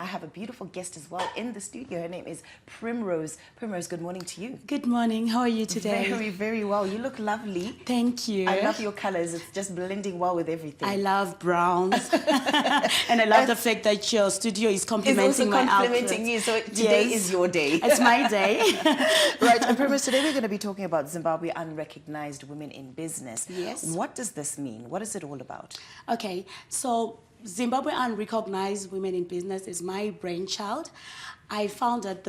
have a beautiful guest as well in the studio. Her name is Primrose. Primrose, good morning to you. Good morning. How are you today? Very, very well. You look lovely. Thank you. I love your colors. It's just blending well with everything. I love browns. And I love the fact that your studio is complimenting my outfit. It's complimenting you. So today is your day. It's my day. Right. And Primrose, today we're going to be talking about Zimbabwe Unrecognized Women in Business. Yes. What does this mean? What is it all about? Okay. So Zimbabwe Unrecognized Women in Business is my brainchild. I started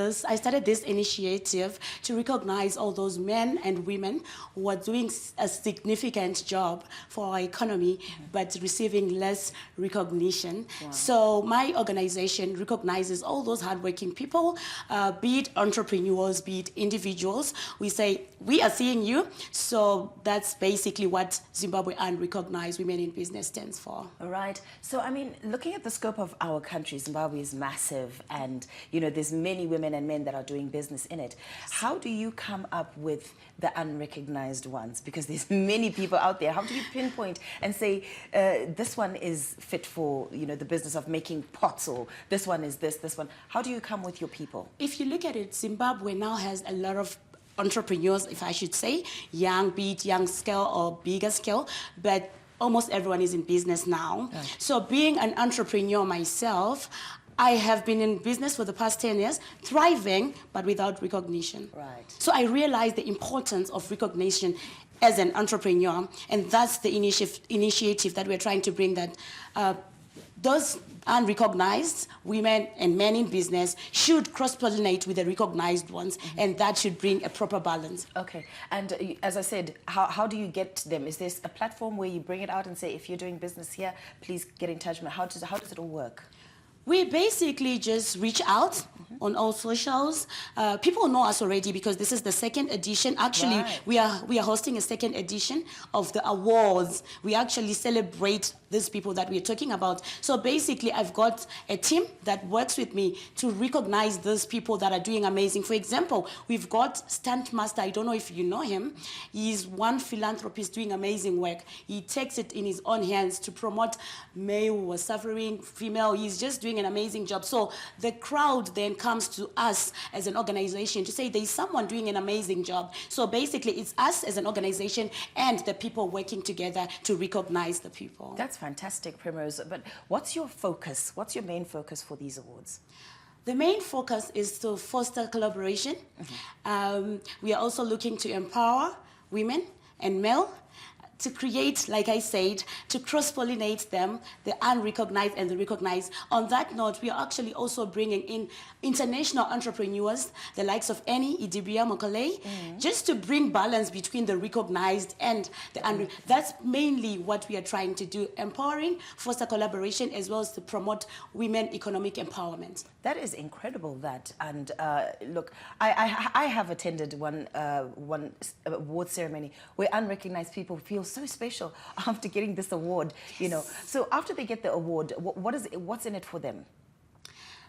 this initiative to recognize all those men and women who are doing a significant job for our economy, but receiving less recognition. Wow. So my organization recognizes all those hardworking people, be it entrepreneurs, be it individuals. We say, we are seeing you. So that's basically what Zimbabwe Unrecognized Women in Business stands for. All right. So, I mean, looking at the scope of our country, Zimbabwe is massive, and, you know, there's many women and men that are doing business in it. How do you come up with the unrecognized ones? Because there's many people out there. How do you pinpoint and say, this one is fit for, you know, the business of making pots, or this one is this one? How do you come with your people? If you look at it, Zimbabwe now has a lot of entrepreneurs, if I should say, be it young scale or bigger scale, but almost everyone is in business now. Okay. So being an entrepreneur myself, I have been in business for the past 10 years, thriving, but without recognition. Right. So I realized the importance of recognition as an entrepreneur, and that's the initiative that we're trying to bring, that those unrecognized women and men in business should cross-pollinate with the recognized ones, and that should bring a proper balance. Okay. And as I said, how do you get them? Is there a platform where you bring it out and say, if you're doing business here, please get in touch? How does it all work? We basically just reach out on all socials. People know us already because this is the second edition. Actually, right. we are hosting a second edition of the awards. We actually celebrate these people that we're talking about. So basically, I've got a team that works with me to recognize those people that are doing amazing. For example, we've got Stuntmaster. I don't know if you know him. He's one philanthropist doing amazing work. He takes it in his own hands to promote male who are suffering, female. He's just doing an amazing job. So the crowd then comes to us as an organization to say there's someone doing an amazing job. So basically, it's us as an organization and the people working together to recognize the people. That's fantastic, Primrose. But what's your focus? What's your main focus for these awards? The main focus is to foster collaboration. We are also looking to empower women and male, to create, like I said, to cross-pollinate them, the unrecognized and the recognized. On that note, we are actually also bringing in international entrepreneurs, the likes of Annie, Idibia, Mokale, just to bring balance between the recognized and the unrecognized. That's mainly what we are trying to do, empowering, foster collaboration, as well as to promote women economic empowerment. That is incredible, that. And look, I have attended one award ceremony where unrecognized people feel so special after getting this award, you know. So after they get the award, what's in it for them?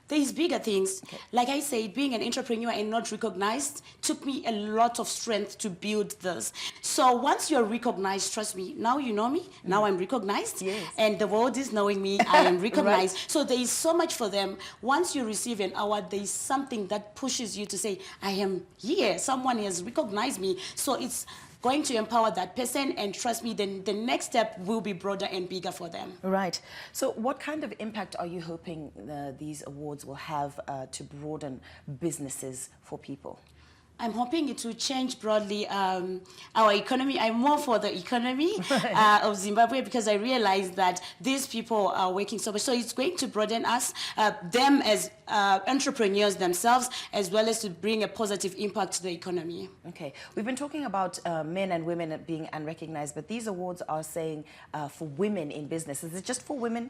There's bigger things. Okay. Like I said, being an entrepreneur and not recognized took me a lot of strength to build this. So once you're recognized, trust me, now you know me, now I'm recognized, yes. And the world is knowing me, I am recognized. Right. So there is so much for them. Once you receive an award, there is something that pushes you to say, I am here, someone has recognized me. So it's going to empower that person, and trust me, then the next step will be broader and bigger for them. Right. So what kind of impact are you hoping these awards will have to broaden businesses for people? I'm hoping it will change broadly our economy. I'm more for the economy of Zimbabwe, because I realize that these people are working so much. So it's going to broaden us, them as entrepreneurs themselves, as well as to bring a positive impact to the economy. Okay. We've been talking about men and women being unrecognized, but these awards are saying for women in business. Is it just for women?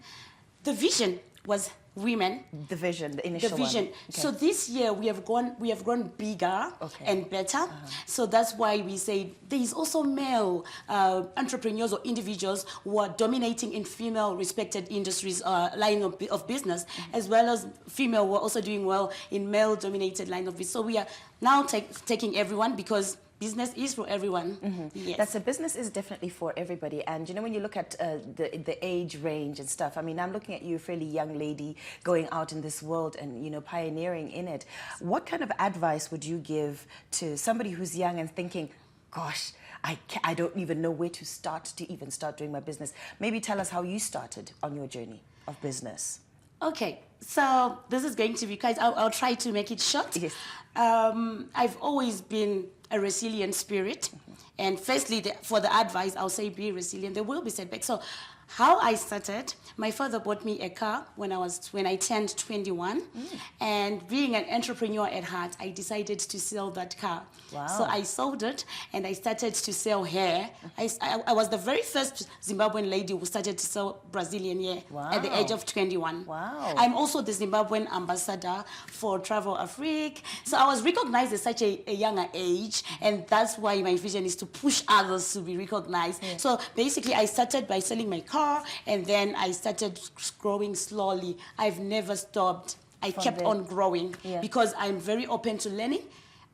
The vision was women. The vision, the initial one. The vision. Okay. So this year we have grown bigger and better. So that's why we say there is also male entrepreneurs or individuals who are dominating in female respected industries, line of business, as well as female who are also doing well in male dominated line of business. So we are now taking everyone, because business is for everyone. Yes. That's a business is definitely for everybody. And you know, when you look at the age range and stuff, I mean, I'm looking at you, a fairly young lady, going out in this world and, you know, pioneering in it. What kind of advice would you give to somebody who's young and thinking, gosh, I don't even know where to start doing my business? Maybe tell us how you started on your journey of business. Okay, so this is going to be quite, I'll try to make it short. Yes. I've always been a resilient spirit. And firstly, for the advice, I'll say be resilient. There will be setbacks. So how I started, my father bought me a car when I turned 21. And being an entrepreneur at heart, I decided to sell that car. Wow. So I sold it and I started to sell hair. I was the very first Zimbabwean lady who started to sell Brazilian hair at the age of 21. Wow. I'm also the Zimbabwean ambassador for Travel Afrique. So I was recognized at such a younger age, and that's why my vision is to push others to be recognized. Yeah. So basically, I started by selling my car, and then I started growing slowly. I've never stopped. I kept on growing because I'm very open to learning.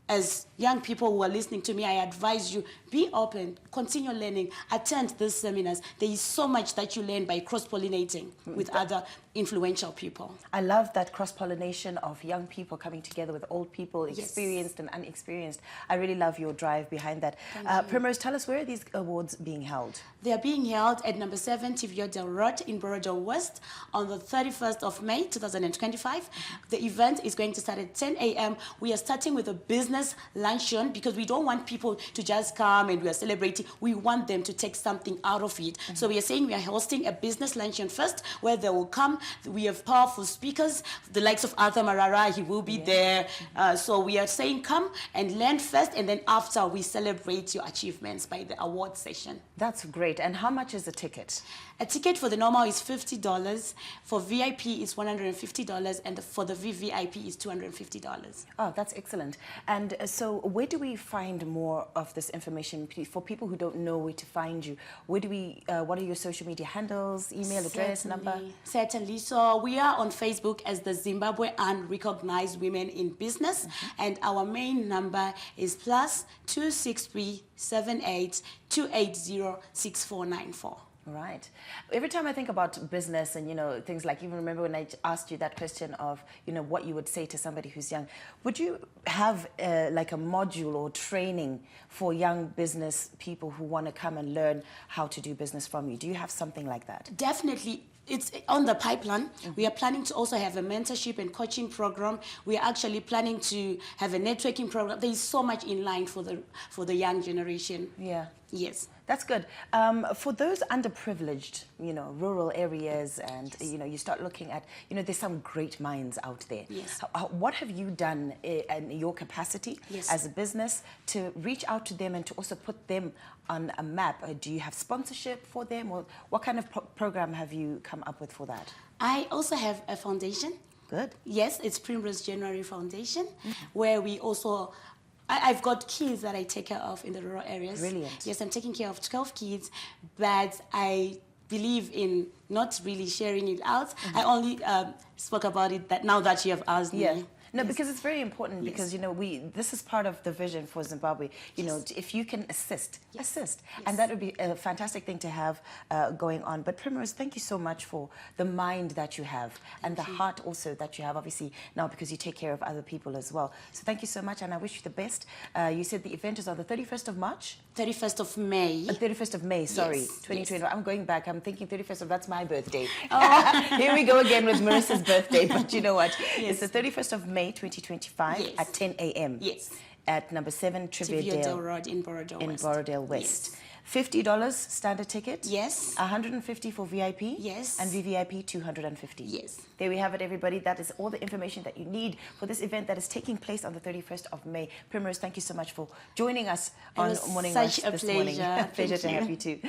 As young people who are listening to me, I advise you, be open, continue learning, attend these seminars. There is so much that you learn by cross-pollinating with other influential people. I love that cross-pollination of young people coming together with old people, experienced and unexperienced. I really love your drive behind that. Primrose, tell us, where are these awards being held? They are being held at number 7 Tivio Del Road in Borodale West on the 31st of May, 2025. The event is going to start at 10 a.m. We are starting with a business luncheon because we don't want people to just come and we are celebrating. We want them to take something out of it. So we are saying we are hosting a business luncheon first where they will come. We have powerful speakers, the likes of Arthur Marara, he will be there. So we are saying come and learn first, and then after we celebrate your achievements by the award session. That's great. And how much is a ticket? A ticket for the normal is $50, for VIP is $150, and for the VVIP is $250. Oh, that's excellent. And so where do we find more of this information? For people who don't know where to find you, where do we, what are your social media handles, email address, number? Certainly. So we are on Facebook as the Zimbabwe Unrecognized Women in Business, and our main number is +263 78 280 6494. Right. Every time I think about business and, you know, things like, even remember when I asked you that question of, you know, what you would say to somebody who's young, would you have like a module or training for young business people who want to come and learn how to do business from you? Do you have something like that? Definitely. It's on the pipeline. We are planning to also have a mentorship and coaching program. We are actually planning to have a networking program. There is so much in line for the young generation. Yeah. Yes. That's good. For those underprivileged, you know, rural areas, and, you know, you start looking at, you know, there's some great minds out there. Yes. What have you done in your capacity as a business to reach out to them and to also put them on a map? Do you have sponsorship for them, or what kind of program have you come up with for that? I also have a foundation. Good. Yes, it's Primrose January Foundation, where we also... I've got kids that I take care of in the rural areas. Brilliant. Yes, I'm taking care of 12 kids, but I believe in not really sharing it out. I only spoke about it now that you have asked me. No, because it's very important, because, you know, this is part of the vision for Zimbabwe. You know, if you can assist. And that would be a fantastic thing to have going on. But Primrose, thank you so much for the mind that you have and the heart also that you have, obviously, now because you take care of other people as well. So thank you so much, and I wish you the best. You said the event is on the 31st of March? 31st of May. 31st of May, sorry. Yes, 2020. I'm going back. I'm thinking 31st of, that's my birthday. Here we go again with Marissa's birthday. But you know what? It's the 31st of May, 2025 at 10 a.m. Yes. At number 7 Tivio Del Road in Borodale West. Yes. $50 standard ticket. Yes. $150 for VIP. Yes. And VVIP $250. Yes. There we have it, everybody. That is all the information that you need for this event that is taking place on the 31st of May. Primrose, thank you so much for joining us on Morning Rush this morning. Pleasure to have you too.